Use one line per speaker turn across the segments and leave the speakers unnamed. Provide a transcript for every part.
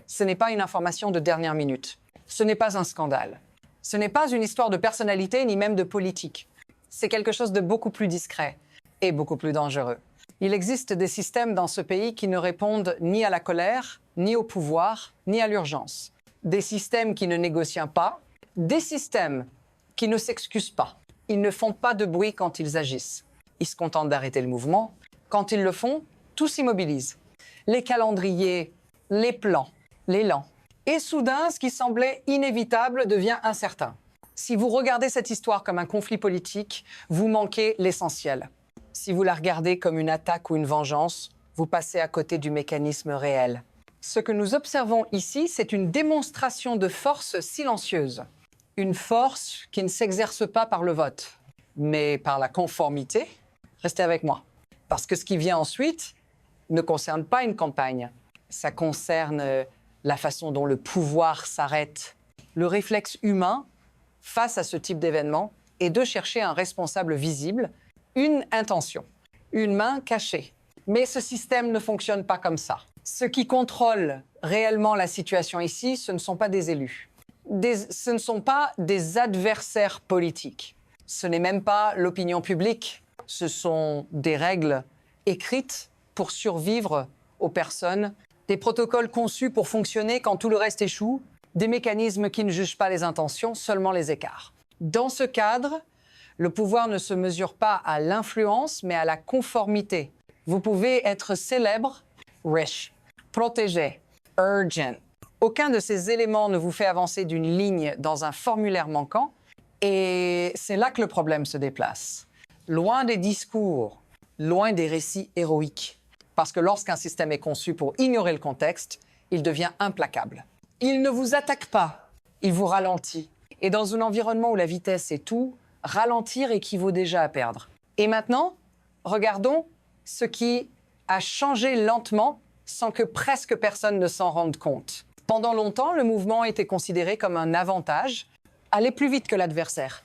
Ce n'est pas une information de dernière minute. Ce n'est pas un scandale. Ce n'est pas une histoire de personnalité ni même de politique. C'est quelque chose de beaucoup plus discret et beaucoup plus dangereux. Il existe des systèmes dans ce pays qui ne répondent ni à la colère, ni au pouvoir, ni à l'urgence. Des systèmes qui ne négocient pas, des systèmes qui ne s'excusent pas. Ils ne font pas de bruit quand ils agissent. Ils se contentent d'arrêter le mouvement. Quand ils le font, tout s'immobilise. Les calendriers, les plans, l'élan. Et soudain, ce qui semblait inévitable devient incertain. Si vous regardez cette histoire comme un conflit politique, vous manquez l'essentiel. Si vous la regardez comme une attaque ou une vengeance, vous passez à côté du mécanisme réel. Ce que nous observons ici, c'est une démonstration de force silencieuse. Une force qui ne s'exerce pas par le vote, mais par la conformité. Restez avec moi. Parce que ce qui vient ensuite ne concerne pas une campagne. Ça concerne la façon dont le pouvoir s'arrête. Le réflexe humain, face à ce type d'événement, est de chercher un responsable visible, une intention, une main cachée. Mais ce système ne fonctionne pas comme ça. Ce qui contrôle réellement la situation ici, ce ne sont pas des élus. Ce ne sont pas des adversaires politiques. Ce n'est même pas l'opinion publique. Ce sont des règles écrites pour survivre aux personnes, des protocoles conçus pour fonctionner quand tout le reste échoue, des mécanismes qui ne jugent pas les intentions, seulement les écarts. Dans ce cadre, le pouvoir ne se mesure pas à l'influence, mais à la conformité. Vous pouvez être célèbre, riche, protégé, urgent. Aucun de ces éléments ne vous fait avancer d'une ligne dans un formulaire manquant, et c'est là que le problème se déplace. Loin des discours, loin des récits héroïques. Parce que lorsqu'un système est conçu pour ignorer le contexte, il devient implacable. Il ne vous attaque pas, il vous ralentit. Et dans un environnement où la vitesse est tout, ralentir équivaut déjà à perdre. Et maintenant, regardons ce qui a changé lentement sans que presque personne ne s'en rende compte. Pendant longtemps, le mouvement était considéré comme un avantage, aller plus vite que l'adversaire,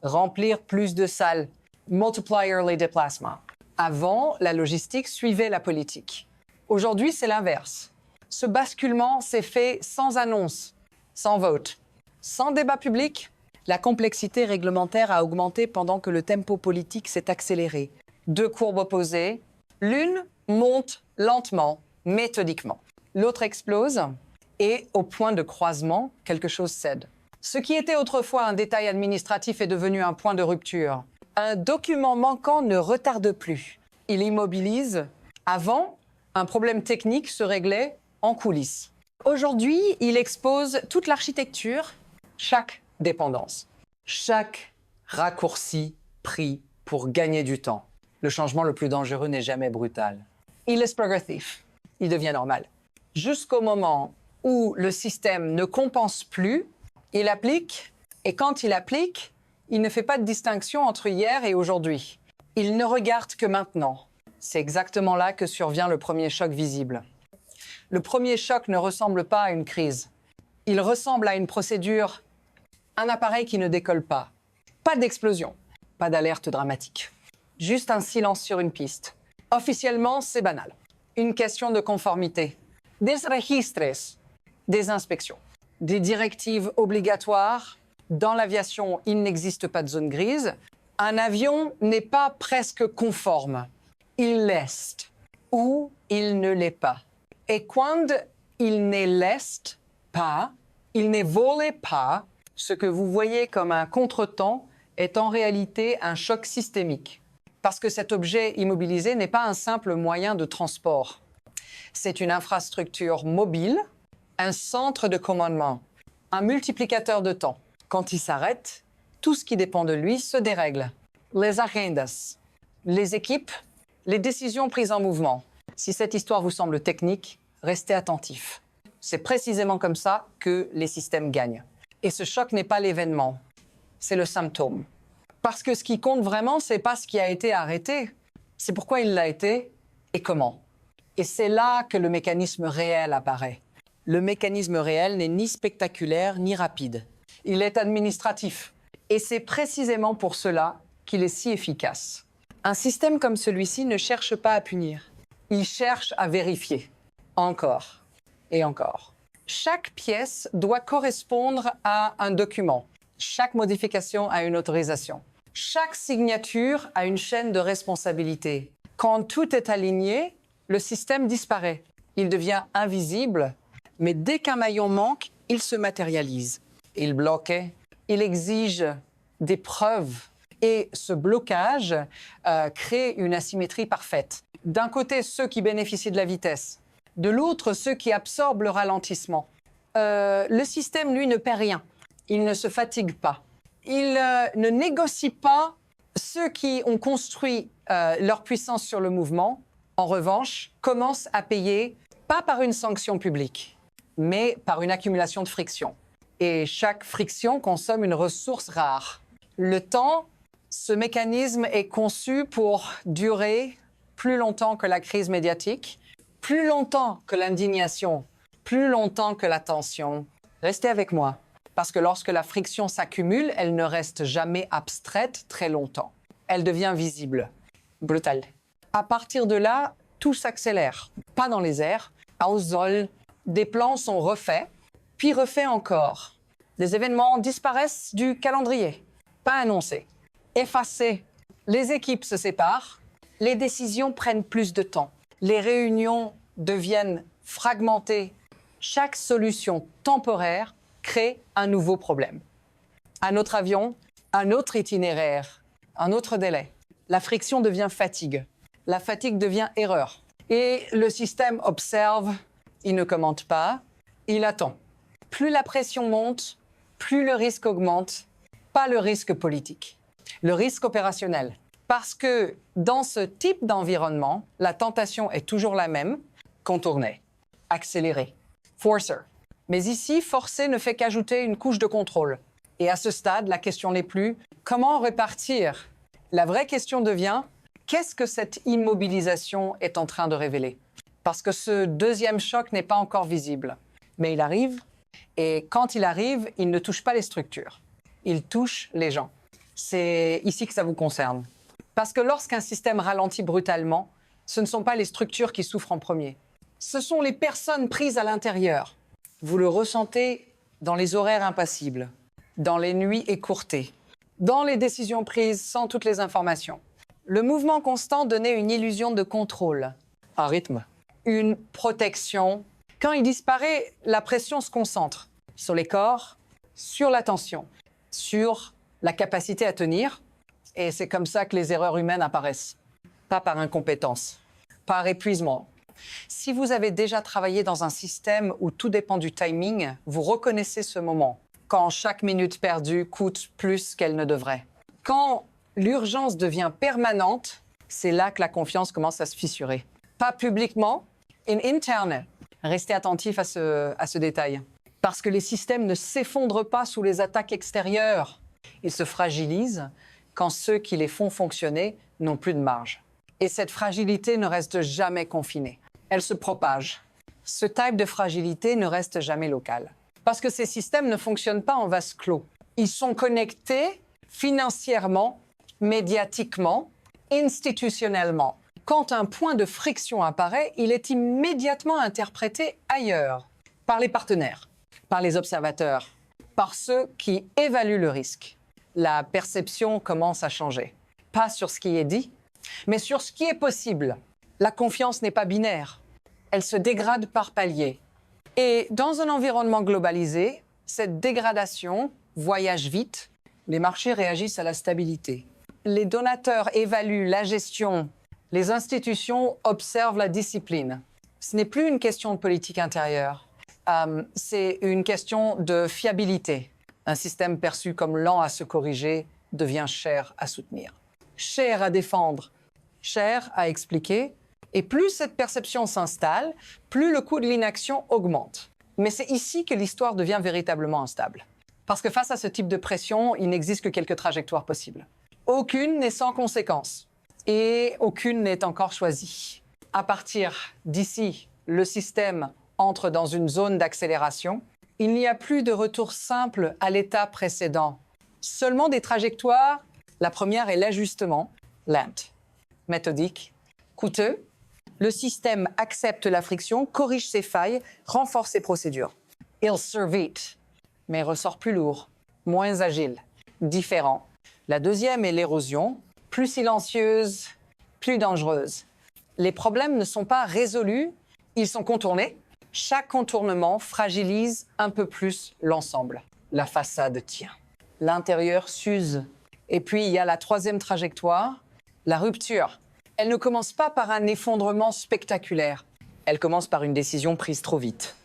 remplir plus de salles, multiplier les déplacements. Avant, la logistique suivait la politique. Aujourd'hui, c'est l'inverse. Ce basculement s'est fait sans annonce, sans vote, sans débat public. La complexité réglementaire a augmenté pendant que le tempo politique s'est accéléré. Deux courbes opposées. L'une monte lentement, méthodiquement. L'autre explose et, au point de croisement, quelque chose cède. Ce qui était autrefois un détail administratif est devenu un point de rupture. Un document manquant ne retarde plus. Il immobilise. Avant, un problème technique se réglait en coulisses. Aujourd'hui, il expose toute l'architecture, chaque dépendance, chaque raccourci pris pour gagner du temps. Le changement le plus dangereux n'est jamais brutal. Il est progressif. Il devient normal. Jusqu'au moment où le système ne compense plus, il applique, et quand il applique, il ne fait pas de distinction entre hier et aujourd'hui. Il ne regarde que maintenant. C'est exactement là que survient le premier choc visible. Le premier choc ne ressemble pas à une crise. Il ressemble à une procédure, un appareil qui ne décolle pas. Pas d'explosion, pas d'alerte dramatique. Juste un silence sur une piste. Officiellement, c'est banal. Une question de conformité. Des registres, des inspections, des directives obligatoires. Dans l'aviation, il n'existe pas de zone grise. Un avion n'est pas presque conforme. Il l'est ou il ne l'est pas. Et quand il ne l'est pas, il ne vole pas, ce que vous voyez comme un contretemps est en réalité un choc systémique. Parce que cet objet immobilisé n'est pas un simple moyen de transport. C'est une infrastructure mobile, un centre de commandement, un multiplicateur de temps. Quand il s'arrête, tout ce qui dépend de lui se dérègle. Les agendas, les équipes, les décisions prises en mouvement. Si cette histoire vous semble technique, restez attentif. C'est précisément comme ça que les systèmes gagnent. Et ce choc n'est pas l'événement, c'est le symptôme. Parce que ce qui compte vraiment, c'est pas ce qui a été arrêté, c'est pourquoi il l'a été et comment. Et c'est là que le mécanisme réel apparaît. Le mécanisme réel n'est ni spectaculaire ni rapide. Il est administratif. Et c'est précisément pour cela qu'il est si efficace. Un système comme celui-ci ne cherche pas à punir. Il cherche à vérifier. Encore et encore. Chaque pièce doit correspondre à un document. Chaque modification a une autorisation. Chaque signature a une chaîne de responsabilité. Quand tout est aligné, le système disparaît. Il devient invisible, mais dès qu'un maillon manque, il se matérialise. Il bloque, il exige des preuves. Et ce blocage crée une asymétrie parfaite. D'un côté, ceux qui bénéficient de la vitesse. De l'autre, ceux qui absorbent le ralentissement. Le système, lui, ne perd rien. Il ne se fatigue pas. Il ne négocie pas ceux qui ont construit leur puissance sur le mouvement. En revanche, commencent à payer, pas par une sanction publique, mais par une accumulation de friction. Et chaque friction consomme une ressource rare. Le temps, ce mécanisme est conçu pour durer plus longtemps que la crise médiatique, plus longtemps que l'indignation, plus longtemps que la tension. Restez avec moi, parce que lorsque la friction s'accumule, elle ne reste jamais abstraite très longtemps. Elle devient visible, brutale. À partir de là, tout s'accélère. Pas dans les airs, au sol, des plans sont refaits, puis refaits encore. Des événements disparaissent du calendrier, pas annoncés, effacés. Les équipes se séparent, les décisions prennent plus de temps. Les réunions deviennent fragmentées. Chaque solution temporaire crée un nouveau problème. Un autre avion, un autre itinéraire, un autre délai. La friction devient fatigue. La fatigue devient erreur. Et le système observe, il ne commente pas, il attend. Plus la pression monte, plus le risque augmente, pas le risque politique, le risque opérationnel. Parce que dans ce type d'environnement, la tentation est toujours la même, contourner, accélérer, forcer. Mais ici, forcer ne fait qu'ajouter une couche de contrôle. Et à ce stade, la question n'est plus comment répartir. La vraie question devient qu'est-ce que cette immobilisation est en train de révéler? Parce que ce deuxième choc n'est pas encore visible. Mais il arrive, et quand il arrive, il ne touche pas les structures. Il touche les gens. C'est ici que ça vous concerne. Parce que lorsqu'un système ralentit brutalement, ce ne sont pas les structures qui souffrent en premier. Ce sont les personnes prises à l'intérieur. Vous le ressentez dans les horaires impassibles, dans les nuits écourtées, dans les décisions prises sans toutes les informations. Le mouvement constant donnait une illusion de contrôle, un rythme, une protection. Quand il disparaît, la pression se concentre sur les corps, sur l'attention, sur la capacité à tenir. Et c'est comme ça que les erreurs humaines apparaissent. Pas par incompétence, par épuisement. Si vous avez déjà travaillé dans un système où tout dépend du timing, vous reconnaissez ce moment, quand chaque minute perdue coûte plus qu'elle ne devrait. Quand l'urgence devient permanente, c'est là que la confiance commence à se fissurer. Pas publiquement, in interne. Restez attentif à ce détail. Parce que les systèmes ne s'effondrent pas sous les attaques extérieures. Ils se fragilisent quand ceux qui les font fonctionner n'ont plus de marge. Et cette fragilité ne reste jamais confinée. Elle se propage. Ce type de fragilité ne reste jamais local. Parce que ces systèmes ne fonctionnent pas en vase clos. Ils sont connectés financièrement, médiatiquement, institutionnellement. Quand un point de friction apparaît, il est immédiatement interprété ailleurs, par les partenaires, par les observateurs, par ceux qui évaluent le risque. La perception commence à changer. Pas sur ce qui est dit, mais sur ce qui est possible. La confiance n'est pas binaire. Elle se dégrade par paliers. Et dans un environnement globalisé, cette dégradation voyage vite. Les marchés réagissent à la stabilité. Les donateurs évaluent la gestion. Les institutions observent la discipline. Ce n'est plus une question de politique intérieure. C'est une question de fiabilité. Un système perçu comme lent à se corriger devient cher à soutenir, cher à défendre, cher à expliquer. Et plus cette perception s'installe, plus le coût de l'inaction augmente. Mais c'est ici que l'histoire devient véritablement instable. Parce que face à ce type de pression, il n'existe que quelques trajectoires possibles. Aucune n'est sans conséquence. Et aucune n'est encore choisie. À partir d'ici, le système entre dans une zone d'accélération. Il n'y a plus de retour simple à l'état précédent. Seulement des trajectoires. La première est l'ajustement, lent, méthodique, coûteux. Le système accepte la friction, corrige ses failles, renforce ses procédures. Il sort vite, mais ressort plus lourd, moins agile, différent. La deuxième est l'érosion, plus silencieuse, plus dangereuse. Les problèmes ne sont pas résolus, ils sont contournés. Chaque contournement fragilise un peu plus l'ensemble. La façade tient. L'intérieur s'use. Et puis, il y a la troisième trajectoire, la rupture. Elle ne commence pas par un effondrement spectaculaire. Elle commence par une décision prise trop vite.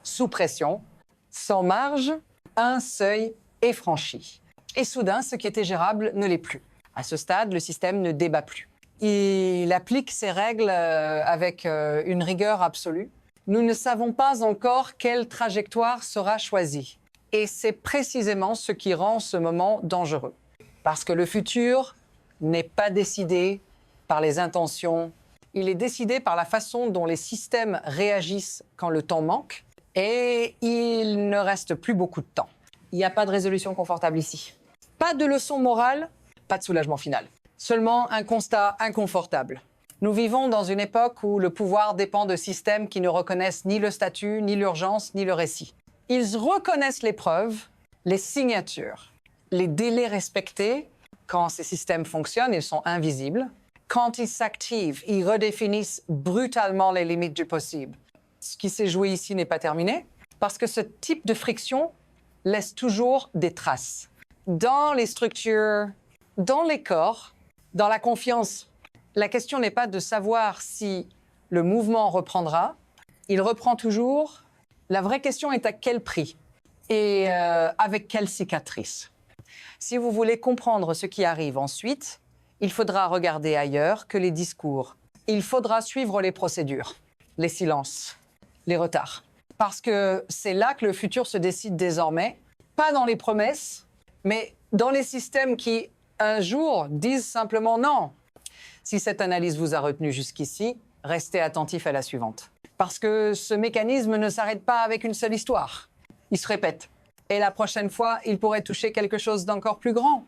Sous pression, sans marge, un seuil est franchi. Et soudain, ce qui était gérable ne l'est plus. À ce stade, le système ne débat plus. Il applique ses règles avec une rigueur absolue. Nous ne savons pas encore quelle trajectoire sera choisie. Et c'est précisément ce qui rend ce moment dangereux. Parce que le futur n'est pas décidé par les intentions. Il est décidé par la façon dont les systèmes réagissent quand le temps manque. Et il ne reste plus beaucoup de temps. Il n'y a pas de résolution confortable ici. Pas de leçon morale, pas de soulagement final. Seulement un constat inconfortable. Nous vivons dans une époque où le pouvoir dépend de systèmes qui ne reconnaissent ni le statut, ni l'urgence, ni le récit. Ils reconnaissent les preuves, les signatures, les délais respectés. Quand ces systèmes fonctionnent, ils sont invisibles. Quand ils s'activent, ils redéfinissent brutalement les limites du possible. Ce qui s'est joué ici n'est pas terminé, parce que ce type de friction laisse toujours des traces. Dans les structures, dans les corps, dans la confiance. La question n'est pas de savoir si le mouvement reprendra. Il reprend toujours. La vraie question est à quel prix et avec quelle cicatrice. Si vous voulez comprendre ce qui arrive ensuite, il faudra regarder ailleurs que les discours. Il faudra suivre les procédures, les silences, les retards. Parce que c'est là que le futur se décide désormais, pas dans les promesses, mais dans les systèmes qui, un jour, disent simplement non. Si cette analyse vous a retenu jusqu'ici, restez attentif à la suivante. Parce que ce mécanisme ne s'arrête pas avec une seule histoire. Il se répète. Et la prochaine fois, il pourrait toucher quelque chose d'encore plus grand.